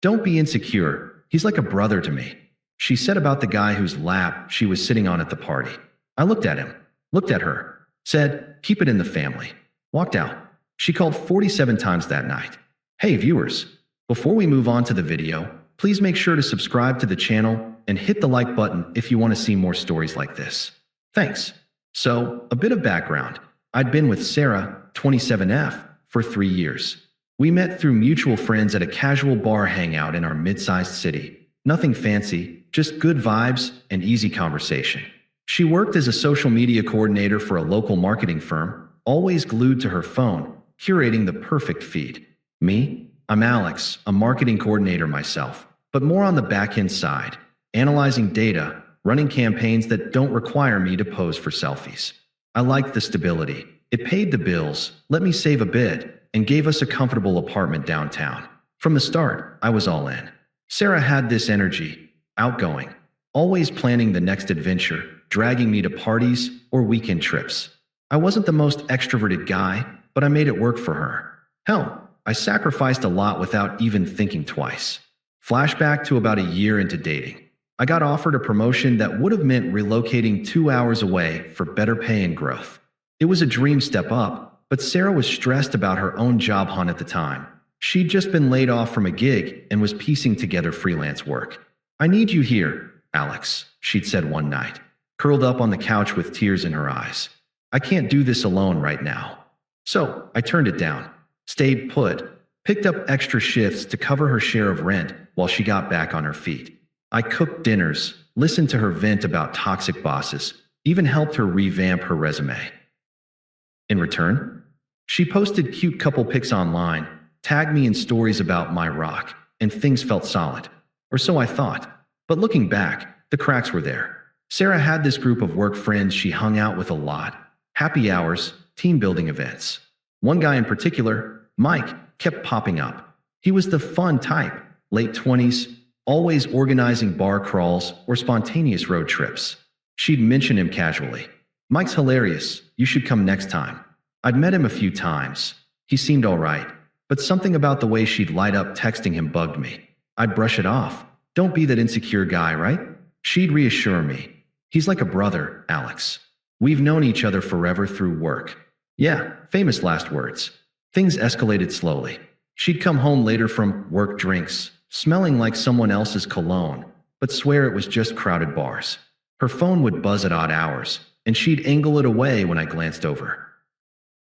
Don't be insecure. He's like a brother to me. She said about the guy whose lap she was sitting on at the party. I looked at him, looked at her, said, keep it in the family. Walked out. She called 47 times that night. Hey viewers, before we move on to the video, please make sure to subscribe to the channel and hit the like button if you want to see more stories like this. Thanks. So, a bit of background. I'd been with Sarah, 27F, for 3 years. We met through mutual friends at a casual bar hangout in our mid-sized city. Nothing fancy, just good vibes and easy conversation. She worked as a social media coordinator for a local marketing firm, always glued to her phone, curating the perfect feed. Me? I'm Alex, a marketing coordinator myself, but more on the back-end side, analyzing data, running campaigns that don't require me to pose for selfies. I liked the stability. It paid the bills, let me save a bit, and gave us a comfortable apartment downtown. From the start, I was all in. Sarah had this energy, outgoing, always planning the next adventure, dragging me to parties or weekend trips. I wasn't the most extroverted guy, but I made it work for her. Hell, I sacrificed a lot without even thinking twice. Flashback to about a year into dating. I got offered a promotion that would have meant relocating 2 hours away for better pay and growth. It was a dream step up, but Sarah was stressed about her own job hunt at the time. She'd just been laid off from a gig and was piecing together freelance work. I need you here, Alex, she'd said one night, curled up on the couch with tears in her eyes. I can't do this alone right now. So I turned it down, stayed put, picked up extra shifts to cover her share of rent while she got back on her feet. I cooked dinners, listened to her vent about toxic bosses, even helped her revamp her resume. In return, she posted cute couple pics online, tagged me in stories about my rock, and things felt solid. Or so I thought. But looking back, the cracks were there. Sarah had this group of work friends she hung out with a lot. Happy hours, team building events. One guy in particular, Mike, kept popping up. He was the fun type, late 20s, always organizing bar crawls or spontaneous road trips. She'd mention him casually. Mike's hilarious, you should come next time. I'd met him a few times. He seemed all right, but something about the way she'd light up texting him bugged me. I'd brush it off. Don't be that insecure guy, right? She'd reassure me. He's like a brother, Alex. We've known each other forever through work. Yeah, famous last words. Things escalated slowly. She'd come home later from work drinks, smelling like someone else's cologne, but swear it was just crowded bars. Her phone would buzz at odd hours, and she'd angle it away when I glanced over.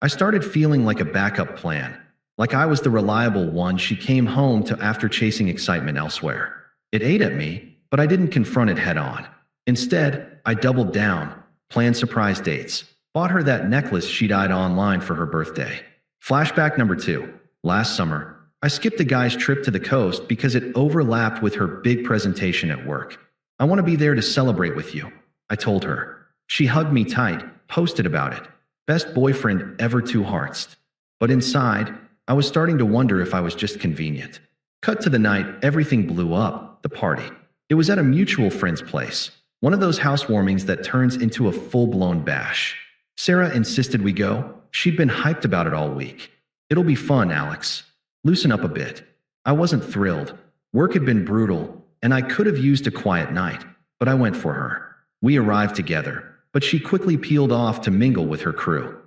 I started feeling like a backup plan, like I was the reliable one she came home to after chasing excitement elsewhere. It ate at me, but I didn't confront it head on. Instead, I doubled down, planned surprise dates, bought her that necklace she'd eyed online for her birthday. Flashback number 2. Last summer, I skipped a guy's trip to the coast because it overlapped with her big presentation at work. I want to be there to celebrate with you, I told her. She hugged me tight, posted about it. Best boyfriend ever, 2 hearts. But inside, I was starting to wonder if I was just convenient. Cut to the night, everything blew up, the party. It was at a mutual friend's place, one of those housewarmings that turns into a full-blown bash. Sarah insisted we go. She'd been hyped about it all week. It'll be fun, Alex. Loosen up a bit. I wasn't thrilled. Work had been brutal, and I could have used a quiet night, but I went for her. We arrived together, but she quickly peeled off to mingle with her crew.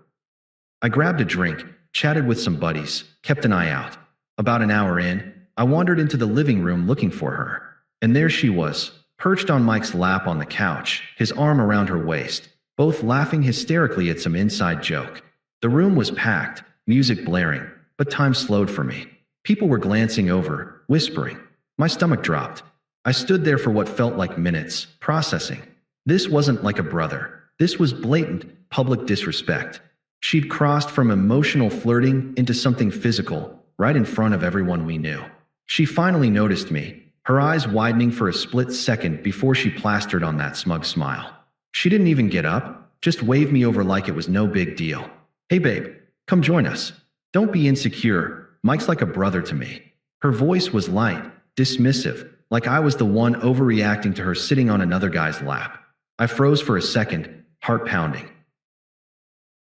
I grabbed a drink, chatted with some buddies, kept an eye out. About an hour in, I wandered into the living room looking for her. And there she was, perched on Mike's lap on the couch, his arm around her waist, both laughing hysterically at some inside joke. The room was packed, music blaring, but time slowed for me. People were glancing over, whispering. My stomach dropped. I stood there for what felt like minutes, processing. This wasn't like a brother. This was blatant, public disrespect. She'd crossed from emotional flirting into something physical, right in front of everyone we knew. She finally noticed me, her eyes widening for a split second before she plastered on that smug smile. She didn't even get up, just waved me over like it was no big deal. Hey babe, come join us. Don't be insecure, Mike's like a brother to me. Her voice was light, dismissive, like I was the one overreacting to her sitting on another guy's lap. I froze for a second, heart pounding.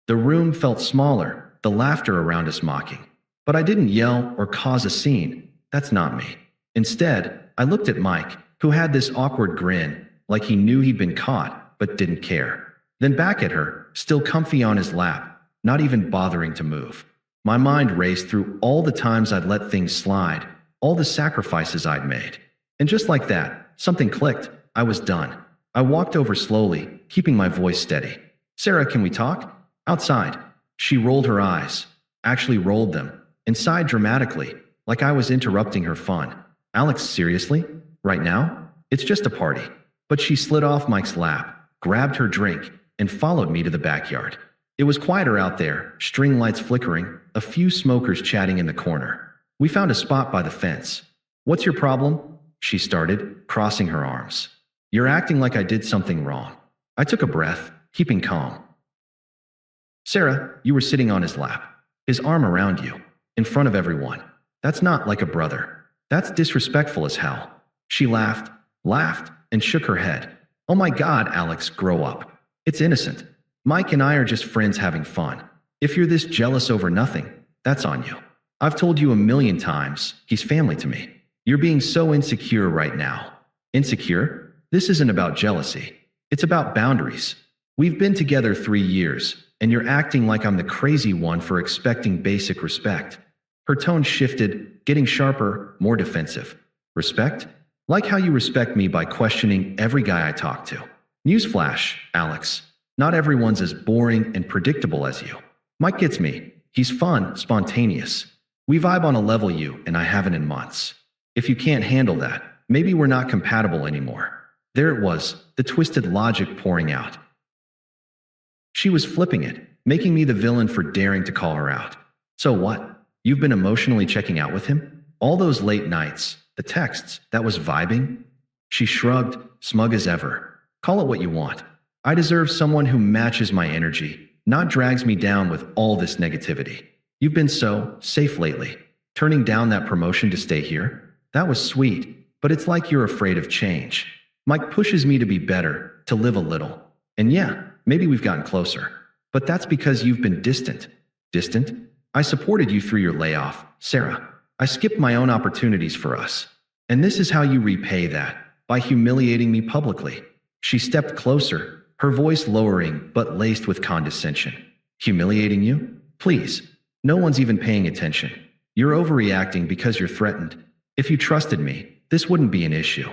The room felt smaller, the laughter around us mocking. But I didn't yell or cause a scene. That's not me. Instead, I looked at Mike, who had this awkward grin, like he knew he'd been caught, but didn't care. Then back at her, still comfy on his lap, not even bothering to move. My mind raced through all the times I'd let things slide, all the sacrifices I'd made. And just like that, something clicked. I was done. I walked over slowly, keeping my voice steady. "Sarah, can we talk?" "Outside." She rolled her eyes, actually rolled them, and sighed dramatically, like I was interrupting her fun. "Alex, seriously? Right now? It's just a party." But she slid off Mike's lap, grabbed her drink, and followed me to the backyard. It was quieter out there, string lights flickering, a few smokers chatting in the corner. We found a spot by the fence. "What's your problem?" she started, crossing her arms. "You're acting like I did something wrong." I took a breath, keeping calm. "Sarah, you were sitting on his lap, his arm around you, in front of everyone. That's not like a brother. That's disrespectful as hell." She laughed, and shook her head. "Oh my God, Alex, grow up. It's innocent. Mike and I are just friends having fun. If you're this jealous over nothing, that's on you. I've told you a million times, he's family to me. You're being so insecure right now." "Insecure? This isn't about jealousy. It's about boundaries. We've been together 3 years, and you're acting like I'm the crazy one for expecting basic respect." Her tone shifted, getting sharper, more defensive. "Respect? Like how you respect me by questioning every guy I talk to. Newsflash, Alex. Not everyone's as boring and predictable as you. Mike gets me. He's fun, spontaneous. We vibe on a level you and I haven't in months. If you can't handle that, maybe we're not compatible anymore." There it was, the twisted logic pouring out. She was flipping it, making me the villain for daring to call her out. "So what? You've been emotionally checking out with him? All those late nights, the texts, that was vibing?" She shrugged, smug as ever. "Call it what you want. I deserve someone who matches my energy, not drags me down with all this negativity. You've been so safe lately. Turning down that promotion to stay here? That was sweet, but it's like you're afraid of change. Mike pushes me to be better, to live a little. And yeah, maybe we've gotten closer. But that's because you've been distant." "Distant? I supported you through your layoff, Sarah. I skipped my own opportunities for us. And this is how you repay that, by humiliating me publicly." She stepped closer, her voice lowering but laced with condescension. "Humiliating you? Please. No one's even paying attention. You're overreacting because you're threatened. If you trusted me, this wouldn't be an issue.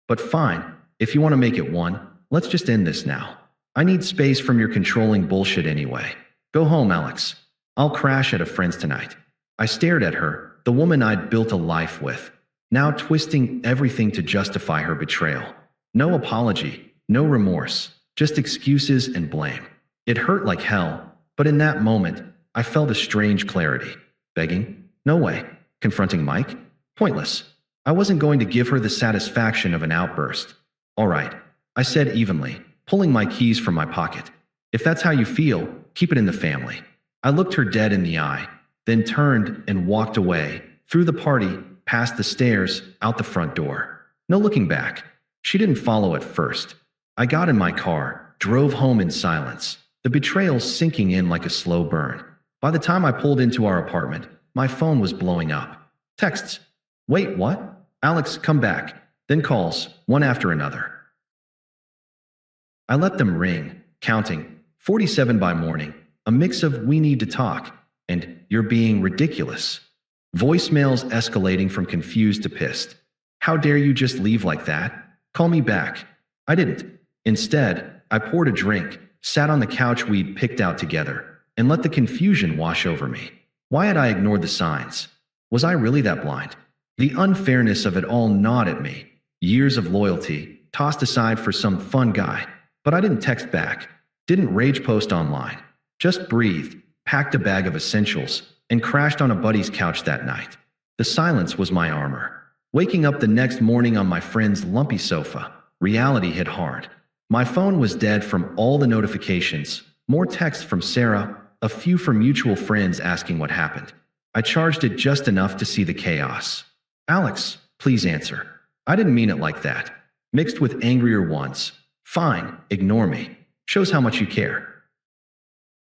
But fine, if you want to make it one, let's just end this now. I need space from your controlling bullshit anyway. Go home, Alex. I'll crash at a friend's tonight." I stared at her, the woman I'd built a life with, now twisting everything to justify her betrayal. No apology, no remorse, just excuses and blame. It hurt like hell, but in that moment, I felt a strange clarity. Begging? No way. Confronting Mike? Pointless. I wasn't going to give her the satisfaction of an outburst. "All right," I said evenly, pulling my keys from my pocket. "If that's how you feel, keep it in the family." I looked her dead in the eye, then turned and walked away, through the party, past the stairs, out the front door. No looking back. She didn't follow at first. I got in my car, drove home in silence, the betrayal sinking in like a slow burn. By the time I pulled into our apartment, my phone was blowing up. Texts. "Wait, what? Alex, come back." Then calls, one after another. I let them ring, counting, 47 by morning, a mix of "we need to talk" and "you're being ridiculous." Voicemails escalating from confused to pissed. "How dare you just leave like that? Call me back." I didn't. Instead, I poured a drink, sat on the couch we'd picked out together, and let the confusion wash over me. Why had I ignored the signs? Was I really that blind? The unfairness of it all gnawed at me. Years of loyalty, tossed aside for some fun guy. But I didn't text back, didn't rage post online. Just breathed, packed a bag of essentials, and crashed on a buddy's couch that night. The silence was my armor. Waking up the next morning on my friend's lumpy sofa, reality hit hard. My phone was dead from all the notifications, more texts from Sarah, a few from mutual friends asking what happened. I charged it just enough to see the chaos. "Alex, please answer." "I didn't mean it like that." Mixed with angrier ones. "Fine, ignore me. Shows how much you care."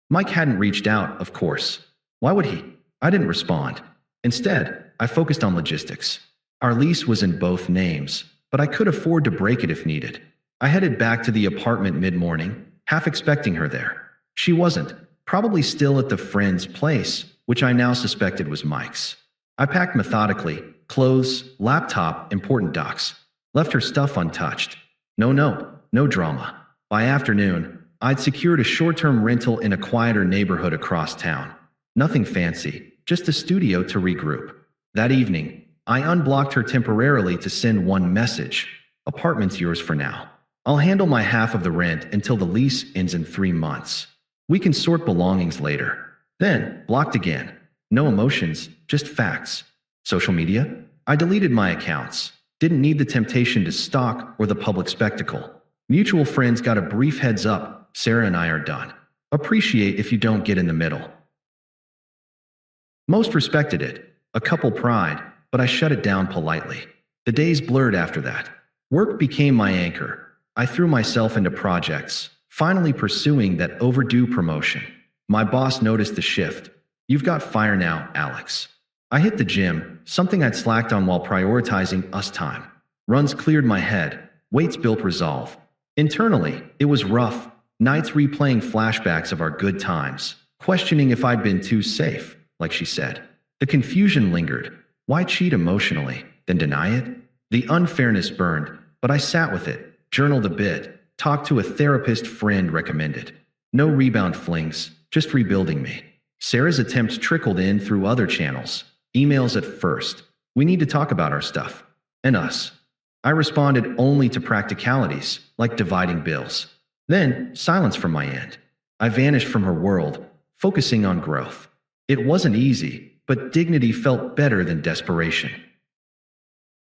Mike hadn't reached out, of course. Why would he? I didn't respond. Instead, I focused on logistics. Our lease was in both names, but I could afford to break it if needed. I headed back to the apartment mid-morning, half expecting her there. She wasn't, probably still at the friend's place, which I now suspected was Mike's. I packed methodically, clothes, laptop, important docs. Left her stuff untouched. No note, no drama. By afternoon, I'd secured a short-term rental in a quieter neighborhood across town. Nothing fancy, just a studio to regroup. That evening, I unblocked her temporarily to send one message. Apartment's yours for now. I'll handle my half of the rent until the lease ends in 3 months. We can sort belongings later. Then, blocked again. No emotions, just facts. Social media? I deleted my accounts. Didn't need the temptation to stalk or the public spectacle. Mutual friends got a brief heads up. Sarah and I are done. Appreciate if you don't get in the middle. Most respected it. A couple pride, but I shut it down politely. The days blurred after that. Work became my anchor. I threw myself into projects, finally pursuing that overdue promotion. My boss noticed the shift. You've got fire now, Alex. I hit the gym, something I'd slacked on while prioritizing us time. Runs cleared my head. Weights built resolve. Internally, it was rough. Nights replaying flashbacks of our good times, questioning if I'd been too safe, like she said. The confusion lingered. Why cheat emotionally, then deny it? The unfairness burned, but I sat with it, journaled a bit, talked to a therapist friend recommended. No rebound flings, just rebuilding me. Sarah's attempts trickled in through other channels. Emails at first. We need to talk about our stuff. And us. I responded only to practicalities, like dividing bills. Then, silence from my end. I vanished from her world, focusing on growth. It wasn't easy, but dignity felt better than desperation.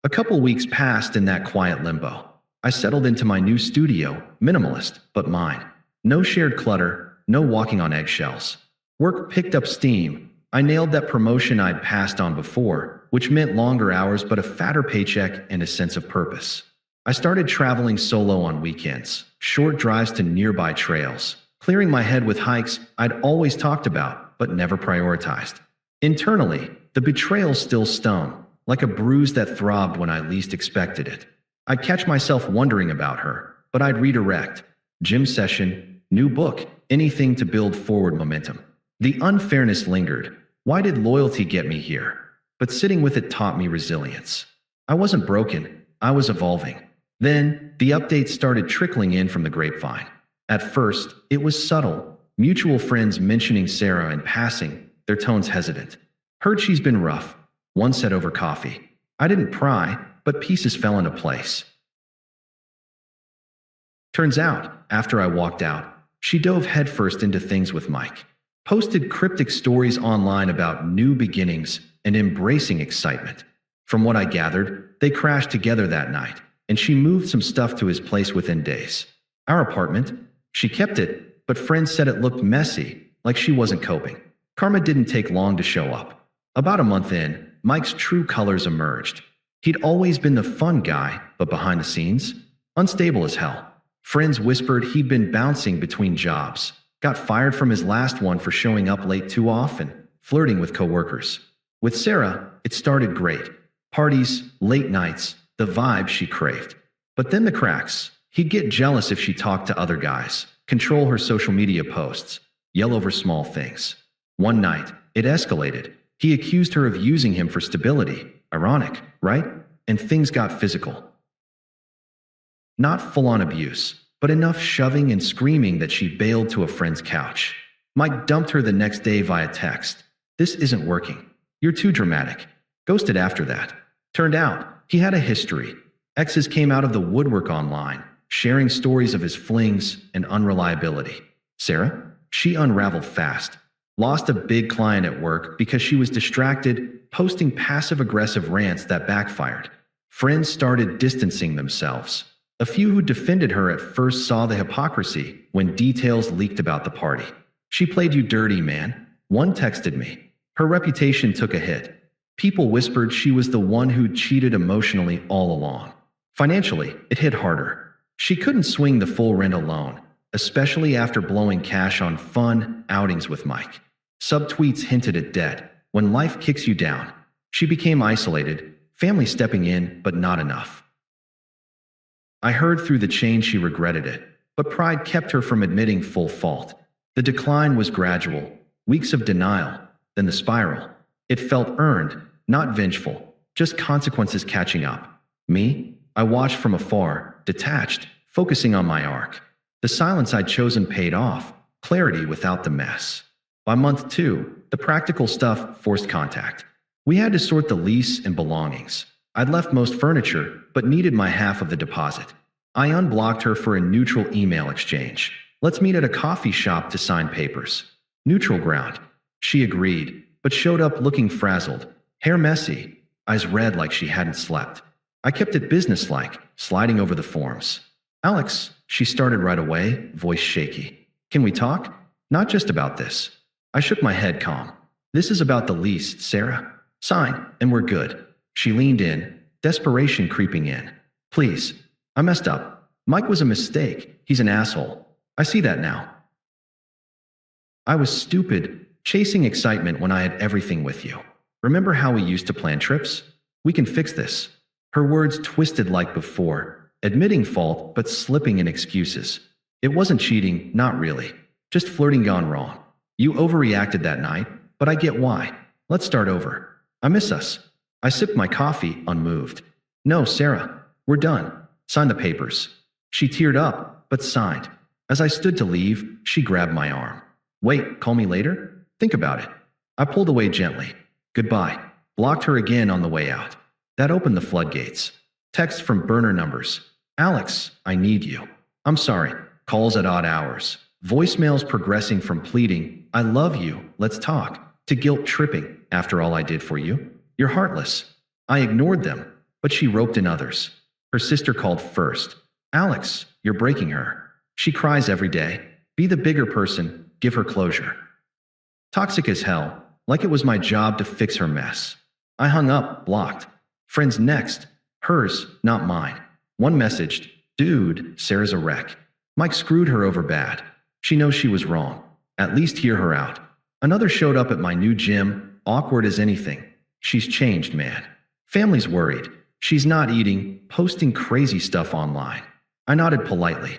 A couple weeks passed in that quiet limbo. I settled into my new studio, minimalist, but mine. No shared clutter, no walking on eggshells. Work picked up steam. I nailed that promotion I'd passed on before, which meant longer hours but a fatter paycheck and a sense of purpose. I started traveling solo on weekends, short drives to nearby trails, clearing my head with hikes I'd always talked about but never prioritized. Internally, the betrayal still stung, like a bruise that throbbed when I least expected it. I'd catch myself wondering about her, but I'd redirect. Gym session, new book, anything to build forward momentum. The unfairness lingered. Why did loyalty get me here? But sitting with it taught me resilience. I wasn't broken, I was evolving. Then, the updates started trickling in from the grapevine. At first, it was subtle. Mutual friends mentioning Sarah in passing, their tones hesitant. Heard she's been rough. One said over coffee. I didn't pry, but pieces fell into place. Turns out, after I walked out, she dove headfirst into things with Mike. Posted cryptic stories online about new beginnings and embracing excitement. From what I gathered, they crashed together that night, and she moved some stuff to his place within days. Our apartment, she kept it, but friends said it looked messy, like she wasn't coping. Karma didn't take long to show up. About a month in, Mike's true colors emerged. He'd always been the fun guy, but behind the scenes, unstable as hell. Friends whispered he'd been bouncing between jobs, got fired from his last one for showing up late too often, flirting with coworkers. With Sarah, it started great. Parties, late nights, the vibe she craved. But then the cracks. He'd get jealous if she talked to other guys, control her social media posts, yell over small things. One night, it escalated. He accused her of using him for stability. Ironic, right? And things got physical. Not full-on abuse, but enough shoving and screaming that she bailed to a friend's couch. Mike dumped her the next day via text. This isn't working. You're too dramatic. Ghosted after that. Turned out, he had a history. Exes came out of the woodwork online, sharing stories of his flings and unreliability. Sarah? She unraveled fast. Lost a big client at work because she was distracted, posting passive-aggressive rants that backfired. Friends started distancing themselves. A few who defended her at first saw the hypocrisy when details leaked about the party. She played you dirty, man. One texted me. Her reputation took a hit. People whispered she was the one who'd cheated emotionally all along. Financially, it hit harder. She couldn't swing the full rent alone, especially after blowing cash on fun outings with Mike. Subtweets hinted at debt. When life kicks you down, she became isolated, family stepping in, but not enough. I heard through the chain she regretted it, but pride kept her from admitting full fault. The decline was gradual, weeks of denial, then the spiral. It felt earned, not vengeful, just consequences catching up. Me? I watched from afar, detached, focusing on my arc. The silence I'd chosen paid off, clarity without the mess. By month 2, the practical stuff forced contact. We had to sort the lease and belongings. I'd left most furniture, but needed my half of the deposit. I unblocked her for a neutral email exchange. Let's meet at a coffee shop to sign papers. Neutral ground. She agreed, but showed up looking frazzled, hair messy, eyes red like she hadn't slept. I kept it businesslike, sliding over the forms. Alex, she started right away, voice shaky. Can we talk? Not just about this. I shook my head calm. This is about the lease, Sarah. Sign, and we're good. She leaned in, desperation creeping in. Please. I messed up. Mike was a mistake. He's an asshole. I see that now. I was stupid, chasing excitement when I had everything with you. Remember how we used to plan trips? We can fix this. Her words twisted like before, admitting fault but slipping in excuses. It wasn't cheating, not really. Just flirting gone wrong. You overreacted that night, but I get why. Let's start over. I miss us. I sipped my coffee, unmoved. No, Sarah. We're done. Sign the papers. She teared up, but signed. As I stood to leave, she grabbed my arm. Wait, call me later? Think about it. I pulled away gently. Goodbye. Blocked her again on the way out. That opened the floodgates. Texts from burner numbers. Alex, I need you. I'm sorry. Calls at odd hours. Voicemails progressing from pleading, I love you, let's talk, to guilt tripping, after all I did for you. You're heartless. I ignored them, but she roped in others. Her sister called first. Alex, you're breaking her. She cries every day. Be the bigger person, give her closure. Toxic as hell, like it was my job to fix her mess. I hung up, blocked. Friends next. Hers, not mine. One messaged, dude, Sarah's a wreck. Mike screwed her over bad. She knows she was wrong. At least hear her out. Another showed up at my new gym, awkward as anything. She's changed, man. Family's worried. She's not eating, posting crazy stuff online. I nodded politely.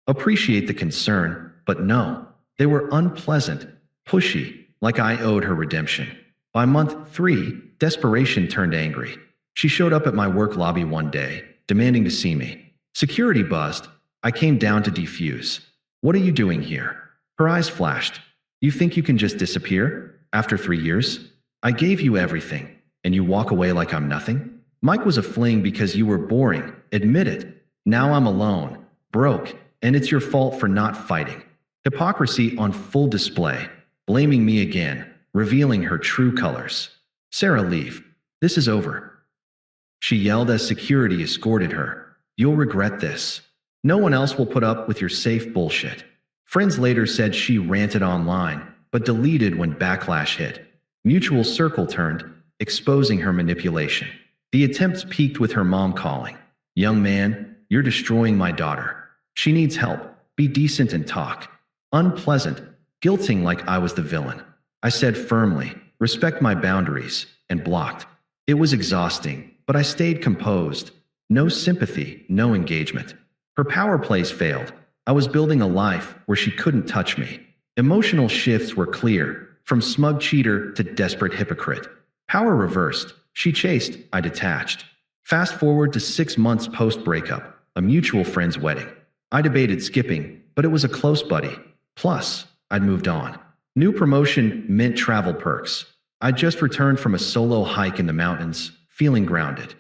Appreciate the concern, but no. They were unpleasant, pushy, like I owed her redemption. By month 3, desperation turned angry. She showed up at my work lobby one day, demanding to see me. Security buzzed. I came down to defuse. What are you doing here? Her eyes flashed. You think you can just disappear? After 3 years? I gave you everything, and you walk away like I'm nothing? Mike was a fling because you were boring. Admit it. Now I'm alone, broke, and it's your fault for not fighting. Hypocrisy on full display, blaming me again, revealing her true colors. Sarah, leave. This is over. She yelled as security escorted her. You'll regret this. No one else will put up with your safe bullshit. Friends later said she ranted online, but deleted when backlash hit. Mutual circle turned, exposing her manipulation. The attempts peaked with her mom calling. Young man, you're destroying my daughter. She needs help. Be decent and talk. Unpleasant, guilting like I was the villain. I said firmly, respect my boundaries, and blocked. It was exhausting, but I stayed composed. No sympathy, no engagement. Her power plays failed. I was building a life where she couldn't touch me. Emotional shifts were clear, from smug cheater to desperate hypocrite. Power reversed. She chased, I detached. Fast forward to 6 months post-breakup, a mutual friend's wedding. I debated skipping, but it was a close buddy. Plus, I'd moved on. New promotion meant travel perks. I'd just returned from a solo hike in the mountains, feeling grounded.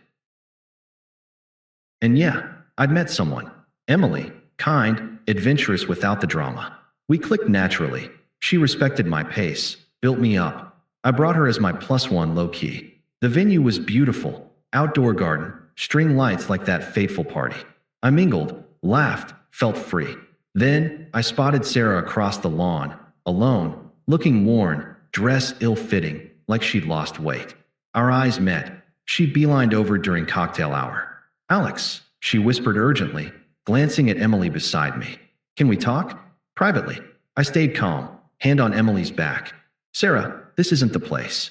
And yeah, I'd met someone. Emily, kind, adventurous without the drama. We clicked naturally. She respected my pace, built me up. I brought her as my +1 low-key. The venue was beautiful, outdoor garden, string lights like that fateful party. I mingled, laughed, felt free. Then, I spotted Sarah across the lawn, alone, looking worn, dress ill-fitting, like she'd lost weight. Our eyes met. She beelined over during cocktail hour. Alex, she whispered urgently, glancing at Emily beside me. Can we talk? Privately. I stayed calm, hand on Emily's back. Sarah, this isn't the place.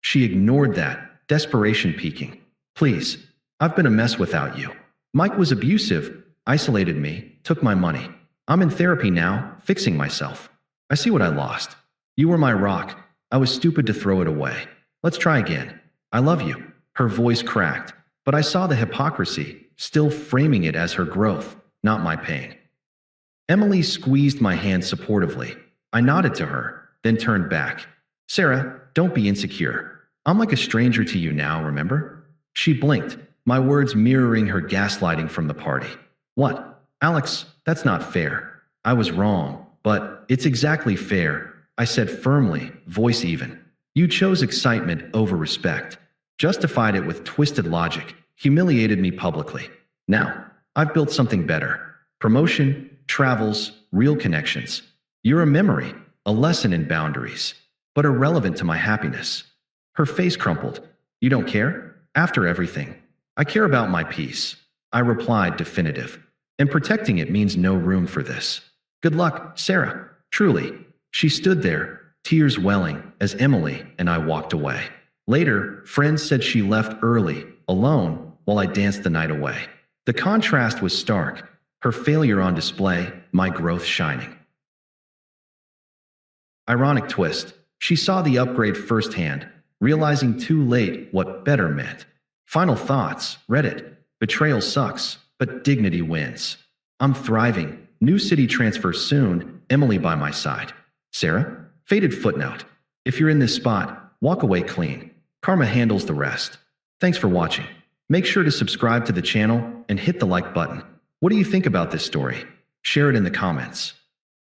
She ignored that, desperation peaking. Please. I've been a mess without you. Mike was abusive, isolated me, took my money. I'm in therapy now, fixing myself. I see what I lost. You were my rock. I was stupid to throw it away. Let's try again. I love you." Her voice cracked, but I saw the hypocrisy, still framing it as her growth, not my pain. Emily squeezed my hand supportively. I nodded to her, then turned back. "Sarah, don't be insecure. I'm like a stranger to you now, remember?" She blinked, my words mirroring her gaslighting from the party. "What? Alex, that's not fair. I was wrong, but it's exactly fair," I said firmly, voice even. "You chose excitement over respect, justified it with twisted logic, humiliated me publicly. Now, I've built something better. Promotion, travels, real connections. You're a memory, a lesson in boundaries, but irrelevant to my happiness." Her face crumpled. "You don't care? After everything. I care about my peace," I replied, definitive. "And protecting it means no room for this. Good luck, Sarah. Truly." She stood there, tears welling, as Emily and I walked away. Later, friends said she left early, alone, while I danced the night away. The contrast was stark. Her failure on display, my growth shining. Ironic twist. She saw the upgrade firsthand, realizing too late what better meant. Final thoughts. Reddit. Betrayal sucks, but dignity wins. I'm thriving. New city transfer soon. Emily by my side. Sarah? Faded footnote. If you're in this spot, walk away clean. Karma handles the rest. Thanks for watching. Make sure to subscribe to the channel and hit the like button. What do you think about this story? Share it in the comments.